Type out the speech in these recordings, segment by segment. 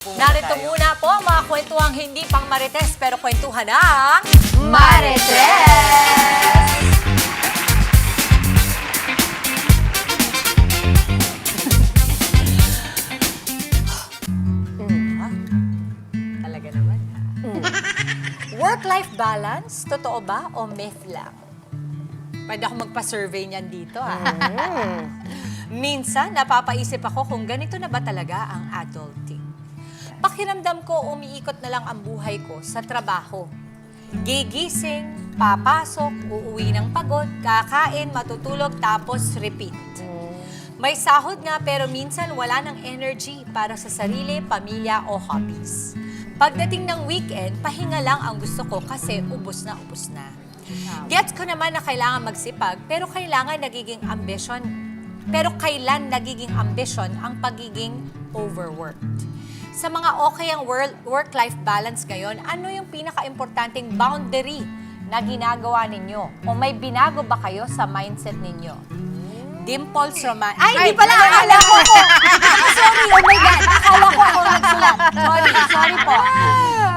Narito muna po ang mga kwentuhang hindi pang marites pero kwentuhan ng Marites! Talaga naman. Work-life balance, totoo ba o myth lang? Pwede ako magpa-survey niyan dito Minsan, napapaisip ako kung ganito na ba talaga ang adulting. Pakiramdam ko, umiikot na lang ang buhay ko sa trabaho. Gigising, papasok, uuwi ng pagod, kakain, matutulog, tapos repeat. May sahod nga pero minsan wala ng energy para sa sarili, pamilya o hobbies. Pagdating ng weekend, pahinga lang ang gusto ko kasi ubos na ubos na. Gets ko naman na kailangan magsipag pero kailan nagiging ambisyon ang pagiging overworked. Sa mga okay ang work-life balance ngayon, ano yung pinaka-importanting boundary na ginagawa ninyo? O may binago ba kayo sa mindset ninyo? Dimples Roman. Ay, hindi pala! Akala ko ako! Sorry, oh my God! Akala ko ako nagsulat. Sorry po.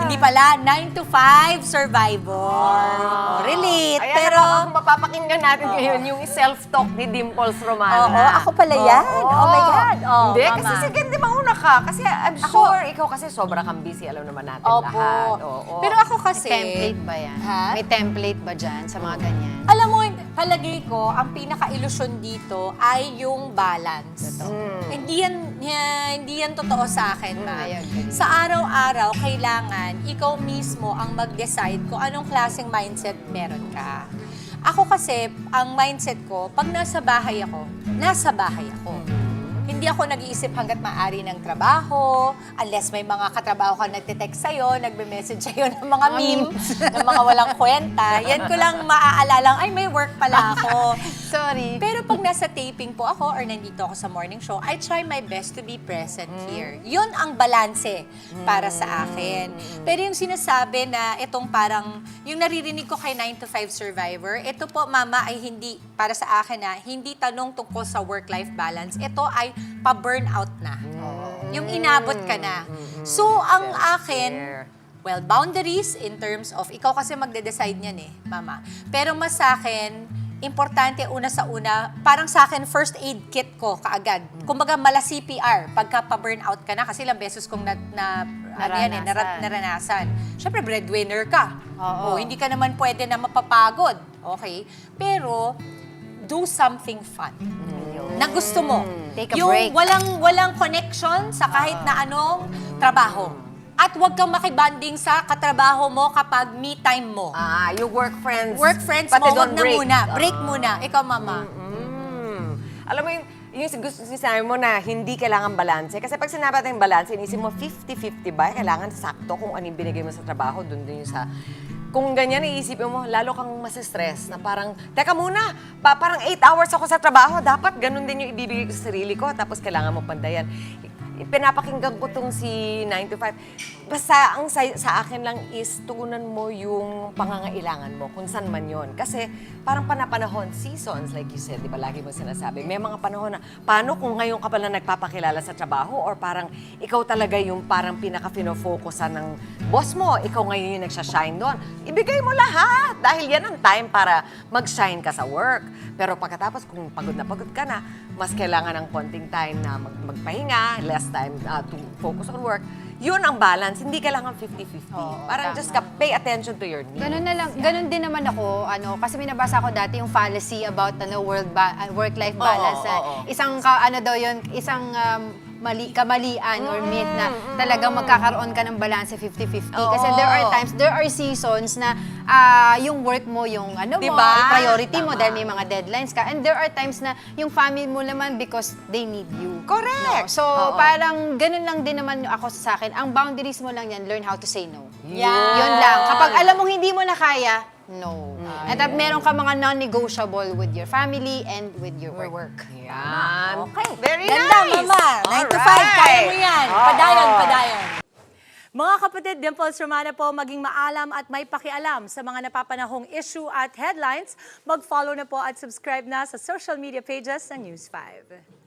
Hindi pala, 9 to 5 survivor. Relate, Ayan, pero... kung mapapakinggan natin ngayon yung self-talk ni Dimples Romana. Oo, ako pala yan. Oh my God. Hindi, Mama. kasi sige, di mauna ka. Kasi I'm sure ikaw kasi sobra kang busy. Alam naman natin lahat. Oo. Pero ako kasi... Template ba yan? Ha? May template ba dyan sa mga ganyan? Alam mo, palagay ko, ang pinaka-ilusyon dito ay yung balance. Hindi yan totoo sa akin, ma. I agree. Sa araw-araw, kailangan ikaw mismo ang mag-decide kung anong klaseng mindset meron ka. Ako kasi, ang mindset ko, pag nasa bahay ako, nasa bahay ako. Hindi ako nag-iisip hanggat maaari ng trabaho, unless may mga katrabaho ka nagte-text sa'yo, nagbe-message sa'yo ng mga memes, ng mga walang kwenta. Yan ko lang maaalalang, ay may work pala ako. Sorry. Pero pag nasa taping po ako or nandito ako sa morning show, I try my best to be present here. Yun ang balanse para sa akin. Pero yung sinasabi na itong parang, yung naririnig ko kay 9 to 5 survivor, ito po, mama, ay hindi, para sa akin na, hindi tanong tungkol sa work-life balance. Ito ay pa-burnout na. Yung inabot ka na. So, ang akin, well, boundaries in terms of, ikaw kasi magde-decide niyan mama. Pero mas sa akin, importante una sa una, parang sa akin, first aid kit ko kaagad. Kumbaga, mala CPR, pagka pa-burnout ka na, kasi ilang beses kong naranasan. Siyempre, breadwinner ka. Oo. Hindi ka naman pwede na mapapagod. Okay? Pero, do something fun. Na gusto mo. Take a yung break. walang connection sa kahit na anong trabaho. At huwag kang makibanding sa katrabaho mo kapag me time mo. Yung work friends. Work friends pati mo, wag doon na break. muna. Break muna. Ikaw, mama. Alam mo yung gusto sinabi mo na hindi kailangan balanse. Kasi pag sinabi natin balanse, inisip mo 50-50 ba? Kailangan sakto kung ano yung binigay mo sa trabaho, doon din yung sa... Kung ganyan, iisipin mo, lalo kang masistress na parang, teka muna, parang 8 hours ako sa trabaho, dapat ganun din yung ibibigay ko sa sarili ko, tapos kailangan mo pantayan. Pinapakinggan ko tong si 9 to 5. Basta ang sa akin lang is tugunan mo yung pangangailangan mo, kung saan man yun. Kasi parang panapanahon, seasons, like you said, di ba lagi mo sinasabi, may mga panahon na, paano kung ngayon ka pala nagpapakilala sa trabaho or parang ikaw talaga yung parang pinaka-fino-focusan ng boss mo, ikaw ngayon yung nagsashine doon. Ibigay mo lahat dahil yan ang time para mag-shine ka sa work. Pero pagkatapos, kung pagod ka na, mas kailangan ng konting time na magpahinga, less time to focus on work. Yun ang balance. Hindi kailangan 50-50. Parang tama. just pay attention to your needs. Ganun na lang. Ganun din naman ako, kasi may nabasa ko dati yung fallacy about work-life balance. Isang isang kamalian or myth na talagang magkakaroon ka ng balance 50-50. Kasi there are seasons na yung work mo, yung Diba? priority mo dahil may mga deadlines ka. And there are times na yung family mo naman because they need you. Correct. No? So, parang ganun lang din naman ako sa akin. Ang boundaries mo lang yan, learn how to say no. Yan. Yun lang. Kapag alam mong hindi mo na kaya, no. At meron ka mga non-negotiable with your family and with your work. Yan. Okay. Very Ganda, nice. mama. 9 to 5, kaya mo yan. Padayon. Mga kapatid, Dimples Romana po, maging maalam at may pakialam sa mga napapanahong issue at headlines. Mag-follow na po at subscribe na sa social media pages ng News 5.